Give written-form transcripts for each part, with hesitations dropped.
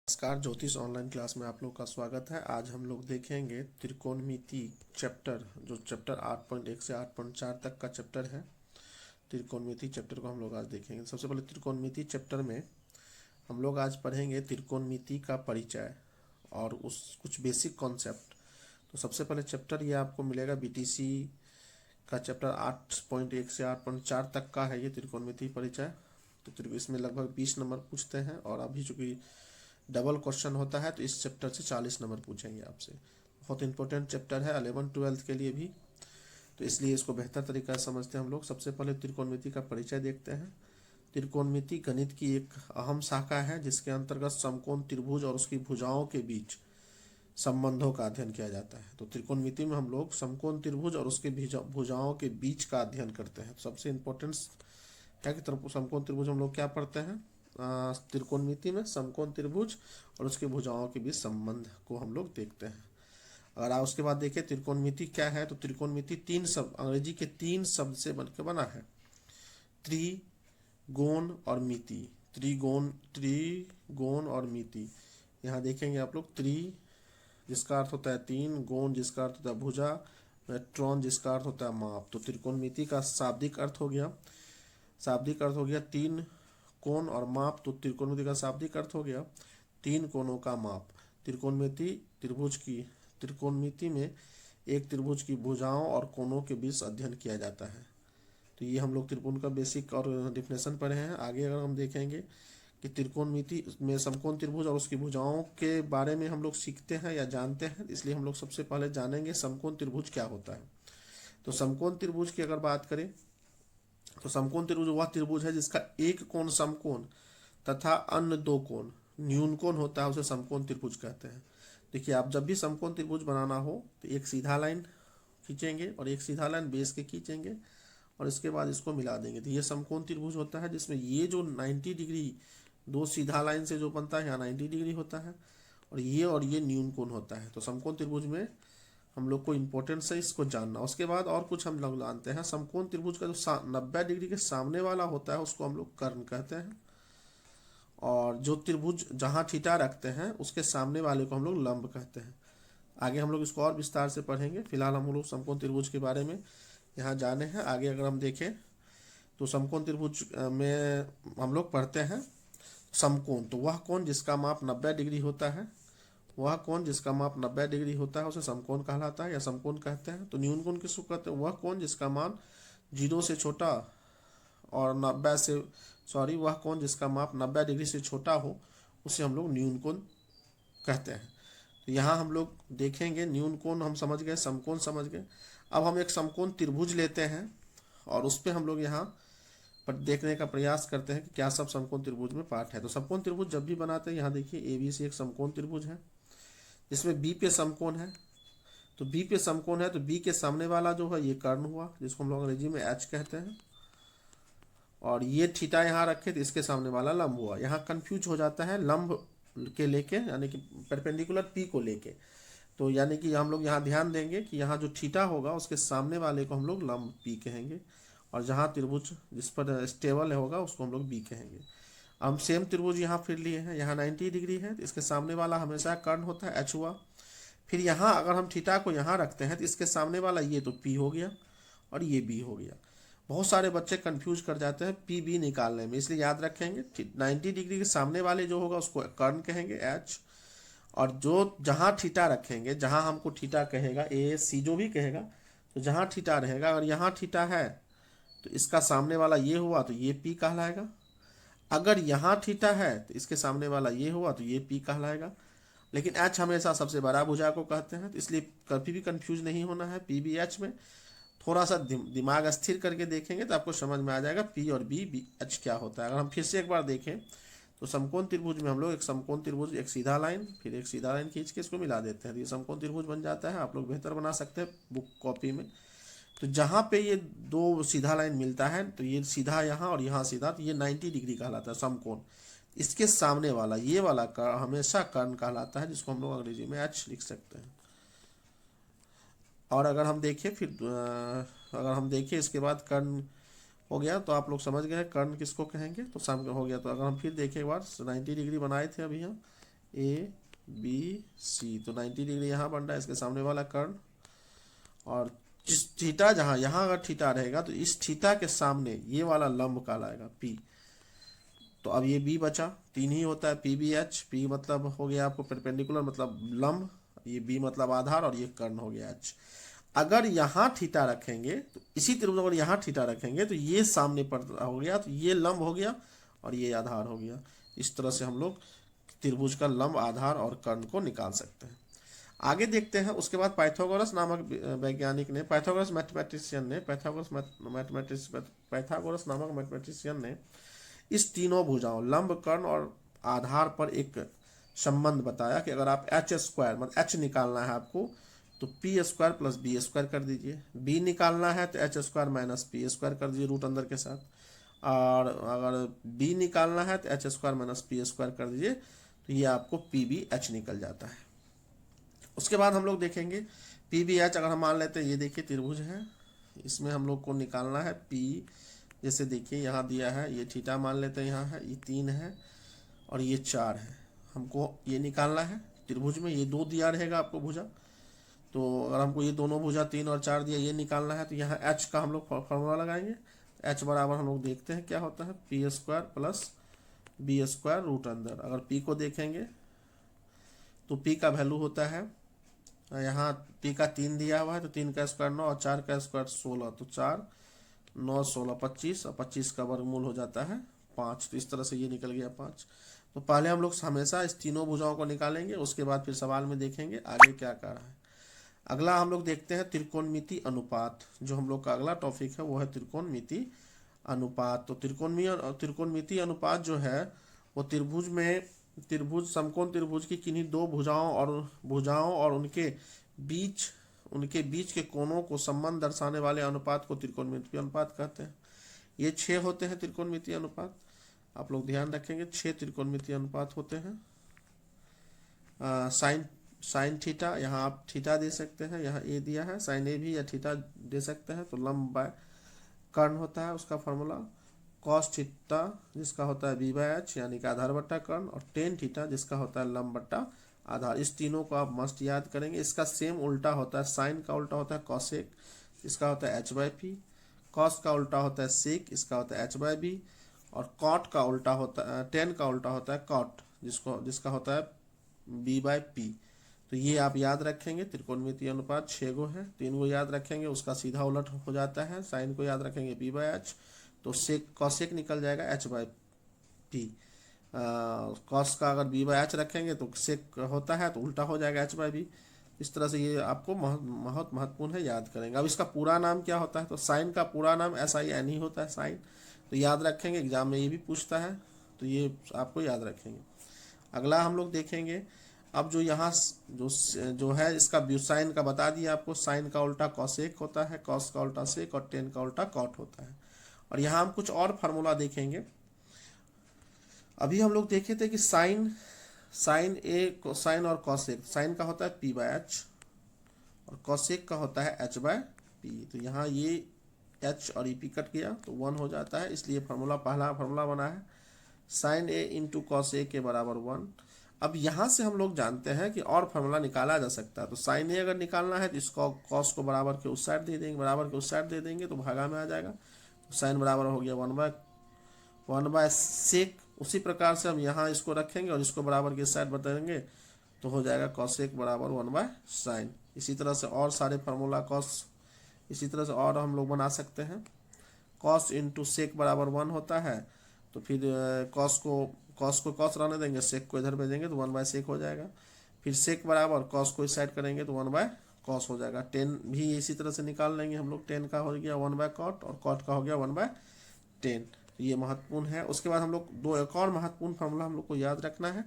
नमस्कार, ज्योतिष online class में आप लोग का स्वागत है। आज हम लोग देखेंगे त्रिकोणमिति चैप्टर, जो चैप्टर 8.1 से 8.4 तक का चैप्टर है। त्रिकोणमिति चैप्टर को हम लोग आज देखेंगे। सबसे पहले त्रिकोणमिति चैप्टर में हम लोग आज पढ़ेंगे त्रिकोणमिति का परिचय और उस कुछ बेसिक कॉन्सेप्ट। तो सबसे पहले चैप्टर ये आपको मिलेगा बीटीसी का चैप्टर 8.1 से 8.4 तक का है ये त्रिकोणमिति परिचय। तो इसमें लगभग 20 नंबर पूछते हैं और अभी चूँकि डबल क्वेश्चन होता है तो इस चैप्टर से 40 नंबर पूछेंगे आपसे। बहुत इंपॉर्टेंट चैप्टर है 11-12 के लिए भी, तो इसलिए इसको बेहतर तरीका से समझते हैं हम लोग। सबसे पहले त्रिकोणमिति का परिचय देखते हैं। त्रिकोणमिति गणित की एक अहम शाखा है जिसके अंतर्गत समकोण त्रिभुज और उसकी भुजाओं के बीच संबंधों का अध्ययन किया जाता है। तो त्रिकोणमिति में हम लोग समकोण त्रिभुज और उसके भुजाओं के बीच का अध्ययन करते हैं। सबसे इम्पोर्टेंस क्या कि समकोण त्रिभुज हम लोग क्या पढ़ते हैं त्रिकोणमिति में, समकोण त्रिभुज और उसके भुजाओं के बीच संबंध को हम लोग देखते हैं। अगर आप उसके बाद देखिए त्रिकोणमिति क्या है, तो त्रिकोणमिति तीन शब्द, अंग्रेजी के 3 शब्द से बनकर बना है, त्रिगोण और मिति। त्रिगोण और मिति। यहाँ देखेंगे आप लोग, त्रि जिसका अर्थ होता है 3, गोण जिसका अर्थ होता है भुजा, मेट्रॉन जिसका अर्थ होता है माप। तो त्रिकोणमिति का शाब्दिक अर्थ हो गया 3 कोण और माप। तो त्रिकोणमिति का शाब्दिक अर्थ हो गया 3 कोणों का माप। त्रिकोणमिति में एक त्रिभुज की भुजाओं और कोणों के बीच अध्ययन किया जाता है। तो ये हम लोग त्रिकोण का बेसिक और डिफिनेशन पढ़े हैं। आगे अगर हम देखेंगे कि त्रिकोणमिति में समकोण त्रिभुज और उसकी भुजाओं के बारे में हम लोग सीखते हैं या जानते हैं, इसलिए हम लोग सबसे पहले जानेंगे समकोण त्रिभुज क्या होता है। तो समकोण त्रिभुज की अगर बात करें तो समकोण त्रिभुज वह त्रिभुज है जिसका एक कोण समकोण तथा अन्य 2 कोण न्यून कोण होता है, उसे समकोण त्रिभुज कहते हैं। देखिए, आप जब भी समकोण त्रिभुज बनाना हो तो एक सीधा लाइन खींचेंगे और एक सीधा लाइन बेस के खींचेंगे और इसके बाद इसको मिला देंगे। तो ये समकोण त्रिभुज होता है जिसमें ये जो 90 डिग्री 2 सीधा लाइन से जो बनता है, यहाँ 90 डिग्री होता है और ये न्यून कोण होता है। तो समकोण त्रिभुज में हम लोग को इम्पोर्टेंस है इसको जानना। उसके बाद और कुछ हम लोग जानते हैं। समकोण त्रिभुज का जो 90 डिग्री के सामने वाला होता है उसको हम लोग कर्ण कहते हैं, और जो त्रिभुज जहाँ थीटा रखते हैं उसके सामने वाले को हम लोग लंब कहते हैं। आगे हम लोग इसको और विस्तार से पढ़ेंगे। फिलहाल हम लोग समकोण त्रिभुज के बारे में यहाँ जाने हैं। आगे अगर हम देखें तो समकोण त्रिभुज में हम लोग पढ़ते हैं समकोण, तो वह कोण जिसका माप 90 डिग्री होता है, वह कोण जिसका माप 90 डिग्री होता है उसे समकोण कहलाता है या समकोण कहते हैं। तो न्यून कोण किसको कहते हैं? वह कोण जिसका मान 0 से छोटा और वह कोण जिसका माप 90 डिग्री से छोटा हो उसे हम लोग न्यून कोण कहते हैं। तो यहाँ हम लोग देखेंगे न्यून कोण हम समझ गए, समकोण समझ गए। अब हम एक समकोण त्रिभुज लेते हैं और उस पर हम लोग यहाँ पर देखने का प्रयास करते हैं कि क्या सब समकोण त्रिभुज में पार्ट है। तो समकोण त्रिभुज जब भी बनाते हैं, यहाँ देखिए ABC एक समकोण त्रिभुज है जिसमें B पे समकोण है। तो B पे समकोण है तो B के सामने वाला जो है ये कर्ण हुआ, जिसको हम लोग अंग्रेजी में H कहते हैं, और ये थीटा यहाँ रखे तो इसके सामने वाला लंब हुआ। यहाँ कंफ्यूज हो जाता है लंब के लेके, यानी कि परपेंडिकुलर P को लेके। तो यानी कि हम लोग यहाँ ध्यान देंगे कि यहाँ जो थीटा होगा उसके सामने वाले को हम लोग लंब P कहेंगे, और जहाँ त्रिभुज जिस पर स्टेबल होगा उसको हम लोग B कहेंगे। हम सेम त्रिभुज यहाँ फिर लिए हैं, यहाँ 90 डिग्री है तो इसके सामने वाला हमेशा कर्ण होता है, H हुआ। फिर यहाँ अगर हम थीटा को यहाँ रखते हैं तो इसके सामने वाला ये तो P हो गया और ये B हो गया। बहुत सारे बच्चे कंफ्यूज कर जाते हैं P B निकालने में, इसलिए याद रखेंगे 90 डिग्री के सामने वाले जो होगा उसको कर्ण कहेंगे H, और जो जहाँ थीटा रखेंगे, जहाँ हमको थीटा कहेगा AC जो भी कहेगा, तो जहाँ थीटा रहेगा, अगर यहाँ थीटा है तो इसका सामने वाला ये हुआ तो ये P कहलाएगा। अगर यहाँ थीटा है तो इसके सामने वाला ये हुआ तो ये P कहलाएगा। लेकिन H हमेशा सबसे बड़ा भुजा को कहते हैं, तो इसलिए कभी भी कंफ्यूज नहीं होना है P B H में। थोड़ा सा दिमाग स्थिर करके देखेंगे तो आपको समझ में आ जाएगा P और B H क्या होता है। अगर हम फिर से एक बार देखें तो समकोण त्रिभुज में हम लोग एक समकोण त्रिभुज, एक सीधा लाइन, फिर एक सीधा लाइन खींच के इसको मिला देते हैं तो ये समकोण त्रिभुज बन जाता है। आप लोग बेहतर बना सकते हैं बुक कॉपी में। तो जहाँ पे ये 2 सीधा लाइन मिलता है तो ये सीधा यहाँ और यहाँ सीधा, तो ये 90 डिग्री कहलाता है समकोण। इसके सामने वाला ये वाला हमेशा कर्ण कहलाता है, जिसको हम लोग अंग्रेजी में H लिख सकते हैं। और अगर हम देखें इसके बाद कर्ण हो गया तो आप लोग समझ गए कर्ण किसको कहेंगे, तो सामने हो गया। तो अगर हम फिर देखें एक बार 90 डिग्री बनाए थे अभी हम, ए बी सी, तो 90 डिग्री यहाँ बन रहा है इसके सामने वाला कर्ण, और जिस थीटा जहाँ यहाँ अगर थीटा रहेगा तो इस थीटा के सामने ये वाला लंब कहलाएगा पी। तो अब ये बी बचा, 3 ही होता है, पी बी एच, पी मतलब हो गया आपको परपेंडिकुलर मतलब लंब, ये बी मतलब आधार, और ये कर्ण हो गया एच। अगर यहाँ थीटा रखेंगे तो इसी त्रिभुज अगर यहाँ थीटा रखेंगे तो ये सामने पर हो गया, तो ये लंब हो गया और ये आधार हो गया। इस तरह से हम लोग त्रिभुज का लंब, आधार और कर्ण को निकाल सकते हैं। आगे देखते हैं, उसके बाद पाइथागोरस नामक वैज्ञानिक ने, पाइथागोरस नामक मैथमेटिशियन ने इस तीनों भुजाओं लंब, कर्ण और आधार पर एक संबंध बताया कि अगर आप एच स्क्वायर मतलब एच निकालना है आपको तो P square plus B square कर दीजिए, बी निकालना है तो H square minus P square कर दीजिए रूट अंदर के साथ, और अगर बी निकालना है तो H square minus P square कर दीजिए, तो ये आपको पी बी एच निकल जाता है। उसके बाद हम लोग देखेंगे पी बी एच, अगर हम मान लेते हैं ये देखिए त्रिभुज है, इसमें हम लोग को निकालना है पी, जैसे देखिए यहाँ दिया है ये थीटा मान लेते हैं, यहाँ है ये 3 है और ये 4 है, हमको ये निकालना है त्रिभुज में, ये 2 दिया रहेगा आपको भुजा, तो अगर हमको ये दोनों भुजा 3 और 4 दिया, ये निकालना है तो यहाँ एच का हम लोग फॉर्मूला लगाएंगे। एच बराबर हम लोग देखते हैं क्या होता है, P square plus B square root अंदर, अगर पी को देखेंगे तो पी का वैल्यू होता है, यहाँ पी का 3 दिया हुआ है तो 3 का स्क्वायर 9 और 4 का स्क्वायर 16, तो 4 9 16 25, और 25 का वर्गमूल हो जाता है 5, तो इस तरह से ये निकल गया 5। तो पहले हम लोग हमेशा इस तीनों भुजाओं को निकालेंगे, उसके बाद फिर सवाल में देखेंगे आगे क्या कर रहा है। अगला हम लोग देखते हैं त्रिकोणमिति अनुपात, जो हम लोग का अगला टॉपिक है वो है त्रिकोणमिति अनुपात। तो त्रिकोणमिति अनुपात जो है वो त्रिभुज समकोण त्रिभुज की किन्हीं 2 भुजाओं और उनके बीच के कोणों को संबंध दर्शाने वाले अनुपात को त्रिकोणमिति अनुपात कहते हैं। ये 6 होते हैं त्रिकोणमिति अनुपात, आप लोग ध्यान रखेंगे 6 त्रिकोणमिति अनुपात होते हैं। साइन थीटा, यहाँ आप थीटा दे सकते हैं, यहाँ ए दिया है, साइन ए भी या थीटा दे सकते हैं, तो लंब बाय कर्ण होता है उसका फॉर्मूला। कॉस थीटा जिसका होता है बी बाय एच यानी कि आधार बट्टा कर्ण, और टेन थीटा जिसका होता है लंब बट्टा आधार। इस तीनों को आप मस्ट याद करेंगे। इसका सेम उल्टा होता है, साइन का उल्टा होता है कॉसेक, इसका होता है एच बाय पी। कॉस का उल्टा होता है सेक, इसका होता है एच बाय बी। और कॉट का उल्टा होता है, टेन का उल्टा होता है कॉट, जिसका होता है बी बाय पी। तो ये आप याद रखेंगे। त्रिकोणमिति अनुपात 6 गो है, 3 गो याद रखेंगे, उसका सीधा उलट हो जाता है। साइन को याद रखेंगे बी बाय एच, तो सेक कॉसेक निकल जाएगा एच बाय पी। कॉस का अगर बी बाय एच रखेंगे तो सेक होता है तो उल्टा हो जाएगा एच बाय बी। इस तरह से ये आपको बहुत महत्वपूर्ण है, याद करेंगे। अब इसका पूरा नाम क्या होता है, तो साइन का पूरा नाम SIN ही होता है साइन, तो याद रखेंगे, एग्जाम में ये भी पूछता है, तो ये आपको याद रखेंगे। अगला हम लोग देखेंगे, अब जो यहाँ जो है इसका साइन का बता दिया आपको, साइन का उल्टा कॉसेक होता है, कॉस का उल्टा सेक और टेन का उल्टा कॉट होता है। और यहाँ हम कुछ और फार्मूला देखेंगे। अभी हम लोग देखे थे कि साइन और कॉसेक, साइन का होता है पी बाय एच और कॉसेक का होता है एच बाय पी। तो यहाँ ये एच और पी कट गया तो 1 हो जाता है, इसलिए फार्मूला पहला फार्मूला बना है sign A into cos A के बराबर 1। अब यहाँ से हम लोग जानते हैं कि और फार्मूला निकाला जा सकता है। तो साइन ए अगर निकालना है तो इसको कॉस को बराबर के उस साइड दे देंगे, बराबर के उस साइड दे देंगे तो भागा में आ जाएगा। तो साइन बराबर हो गया 1 बाय सेक। उसी प्रकार से हम यहाँ इसको रखेंगे और इसको बराबर के साइड बताएंगे तो हो जाएगा कॉसेक बराबर 1 बाय साइन। इसी तरह से और सारे फार्मूला इसी तरह से और हम लोग बना सकते हैं। कॉस इंटू सेक बराबर 1 होता है, तो फिर कॉस को कॉस रहने देंगे, सेक को इधर भेजेंगे तो 1 बाय सेक हो जाएगा। फिर सेक बराबर कॉस को इस साइड करेंगे तो 1 बाय कॉस हो जाएगा। टेन भी इसी तरह से निकाल लेंगे हम लोग, टेन का हो गया 1 बाय कॉट और कॉट का हो गया 1 बाय टेन। ये महत्वपूर्ण है। उसके बाद हम लोग एक और महत्वपूर्ण फार्मूला हम लोग को याद रखना है।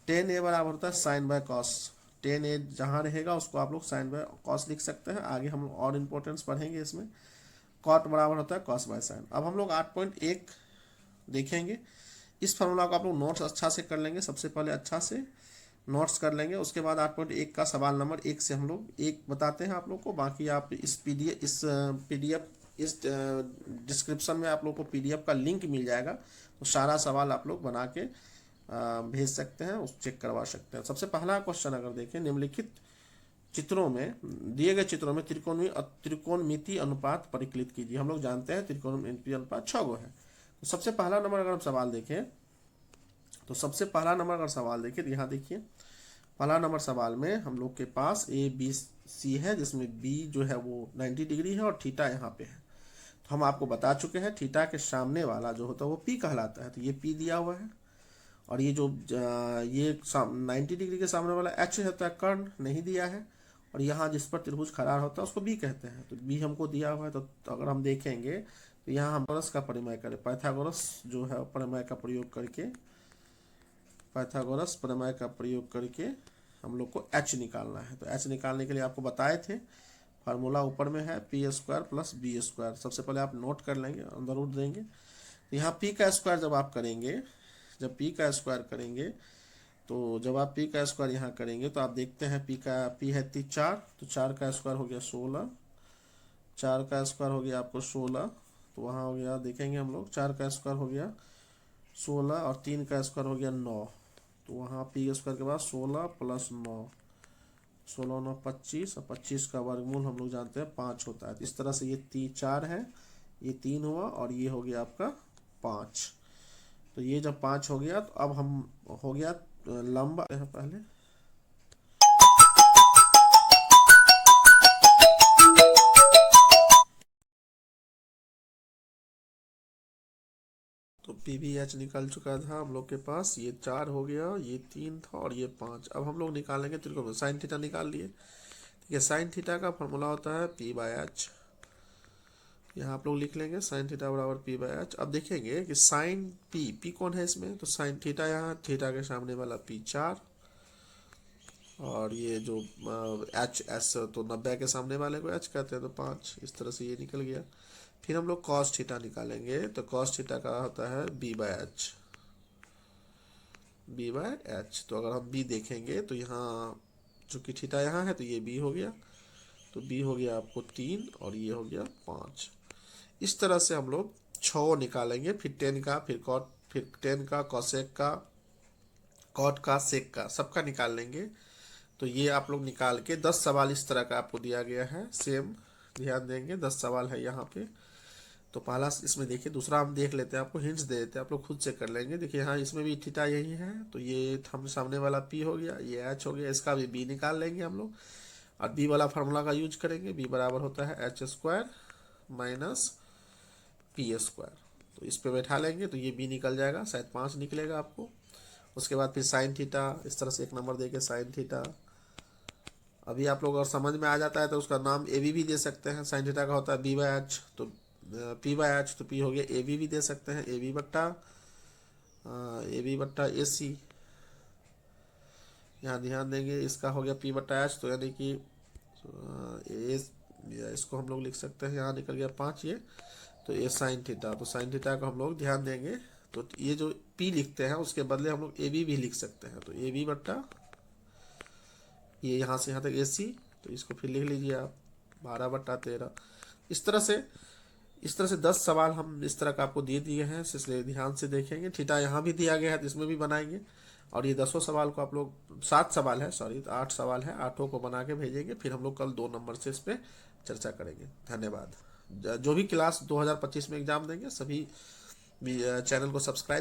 टेन ए बराबर होता है साइन बाय कॉस। टेन ए जहाँ रहेगा उसको आप लोग साइन बाय कॉस लिख सकते हैं। आगे हम लोग और इम्पोर्टेंस पढ़ेंगे इसमें। कॉट बराबर होता है कॉस बाय साइन। अब हम लोग 8.1 देखेंगे। इस फार्मूला को आप लोग नोट्स अच्छा से कर लेंगे, सबसे पहले अच्छा से नोट्स कर लेंगे। उसके बाद 8.1 का सवाल नंबर 1 से हम लोग 1 बताते हैं आप लोग को। बाकी आप इस पीडीएफ इस डिस्क्रिप्शन में आप लोग को पीडीएफ का लिंक मिल जाएगा, तो सारा सवाल आप लोग बना के भेज सकते हैं, उस चेक करवा सकते हैं। सबसे पहला क्वेश्चन अगर देखें, निम्नलिखित चित्रों में, दिए गए चित्रों में त्रिकोणमिति अनुपात परिकलित कीजिए। हम लोग जानते हैं त्रिकोणमिति अनुपात 6 गो है। तो सबसे पहला नंबर अगर हम सवाल देखें, तो सबसे पहला नंबर अगर सवाल देखें तो यहाँ देखिए, पहला नंबर सवाल में हम लोग के पास ए बी सी है, जिसमें बी जो है वो 90 डिग्री है और थीटा यहाँ पे है। तो हम आपको बता चुके हैं थीटा के सामने वाला जो होता है वो पी कहलाता है। तो ये पी दिया हुआ है, और ये जो ये 90 डिग्री के सामने वाला एच होता है, कर्ण नहीं दिया है। और यहाँ जिस पर त्रिभुज खड़ा होता है उसको बी कहते हैं। तो बी हमको दिया हुआ है। तो अगर हम देखेंगे तो यहाँ हम पाइथागोरस का परिमय करें, पाइथागोरस जो है परिमय का प्रयोग करके, पाइथागोरस प्रमेय का प्रयोग करके हम लोग को एच निकालना है। तो एच निकालने के लिए आपको बताए थे, फार्मूला ऊपर में है P square plus B square. सबसे पहले आप नोट कर लेंगे, अंदर रूट देंगे। तो यहाँ पी का स्क्वायर जब आप करेंगे, जब पी का स्क्वायर करेंगे, तो जब आप पी का स्क्वायर यहाँ करेंगे तो आप देखते हैं पी है 4, तो 4 का स्क्वायर हो गया 16, 4 का स्क्वायर हो गया आपको 16। तो वहाँ हो गया, देखेंगे हम लोग 4 का स्क्वायर हो गया 16 और 3 का स्क्वायर हो गया 9। तो वहाँ पी स्क्वायर के बाद 16 प्लस 9, 16 9 25, और 25 का वर्गमूल हम लोग जानते हैं 5 होता है। तो इस तरह से ये 4 है, ये 3 हुआ, और ये हो गया आपका 5। तो ये जब 5 हो गया तो अब हम हो गया लंबा है पहले, तो पी भी एच निकल चुका था हम लोग के पास। ये 4 हो गया, ये 3 था और ये 5। अब हम लोग निकालेंगे त्रिकोण, साइन थीटा निकाल लिए। ठीक है, साइन थीटा का फॉर्मूला होता है पी बाय एच। यहाँ आप लोग लिख लेंगे साइन थीटा बराबर पी बाय एच। अब देखेंगे कि साइन पी कौन है इसमें, तो साइन थीटा, यहाँ थीटा के सामने वाला पी 4, और ये जो एच एस, तो 90 के सामने वाले को एच कहते हैं, तो 5। इस तरह से ये निकल गया। फिर हम लोग कॉस थीटा निकालेंगे, तो कॉस थीटा का होता है B by H, B by H. तो अगर हम बी देखेंगे तो यहाँ चूंकि थीटा यहाँ है तो ये बी हो गया, तो बी हो गया आपको 3 और ये हो गया 5। इस तरह से हम लोग 6 निकालेंगे, फिर 10 का, फिर कॉट, फिर 10 का, कॉसेक का, कॉट का, सेक का, सबका निकाल लेंगे। तो ये आप लोग निकाल के 10 सवाल इस तरह का आपको दिया गया है, सेम ध्यान देंगे 10 सवाल है यहाँ पे। तो पहला इसमें देखिए, दूसरा हम देख लेते हैं, आपको हिंट्स दे देते हैं, आप लोग खुद से कर लेंगे। देखिए यहाँ इसमें भी थीटा यही है, तो ये हम सामने वाला पी हो गया, ये एच हो गया, इसका भी बी निकाल लेंगे हम लोग, और बी वाला फार्मूला का यूज करेंगे। बी बराबर होता है H square minus P square. तो इस पे बैठा लेंगे तो ये बी निकल जाएगा, शायद 5 निकलेगा आपको। उसके बाद फिर साइन थीटा, इस तरह से एक नंबर देके साइन थीटा। अभी आप लोग अगर समझ में आ जाता है तो उसका नाम ए बी भी दे सकते हैं। साइन थीटा का होता है बी बाय एच, तो पी बाय एच, तो पी हो गया ए बी भी दे सकते हैं, ए बी बट्टा ए सी। यहाँ ध्यान देंगे, इसका हो गया पी बट्टा एच, तो यानी कि ए, इसको हम लोग लिख सकते हैं, यहाँ निकल गया 5 ये, तो ये साइन थीटा। तो साइन थीटा को हम लोग ध्यान देंगे, तो ये जो पी लिखते हैं उसके बदले हम लोग ए बी भी लिख सकते हैं। तो ए बी बट्टा ये यहाँ से यहाँ तक ए सी, तो इसको फिर लिख लीजिए आप 12/13। इस तरह से 10 सवाल हम इस तरह का आपको दे दिए हैं, इसलिए ध्यान से देखेंगे। थीटा यहाँ भी दिया गया है तो इसमें भी बनाएंगे, और ये 10 सवाल को आप लोग, 7 सवाल है सॉरी, तो 8 सवाल है, 8 को बना के भेजेंगे। फिर हम लोग कल 2 नंबर से इस पर चर्चा करेंगे। धन्यवाद। जो भी क्लास 2025 में एग्जाम देंगे सभी चैनल को सब्सक्राइब